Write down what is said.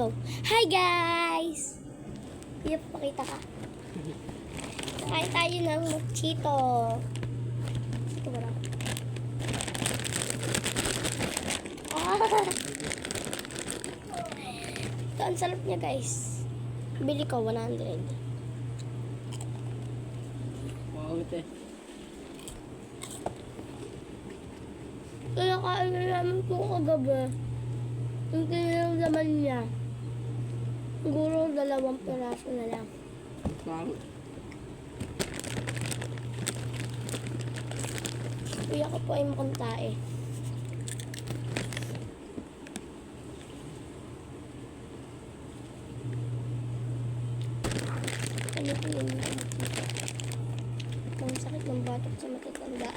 go. Hi guys! Iya, pakita ka. Kakain tayo ng mochito. Ito ba lang? Ito, ang sarap niya guys. Bili ko, 100. Wow, ito eh. Kaya kain na namin po kagabi. Hindi na yung laman niya. Siguro 2 piraso na lang. Wow. Kuya ko po ay mukhang tae. Ano po yun? Ang sakit ng batok sa matatanda.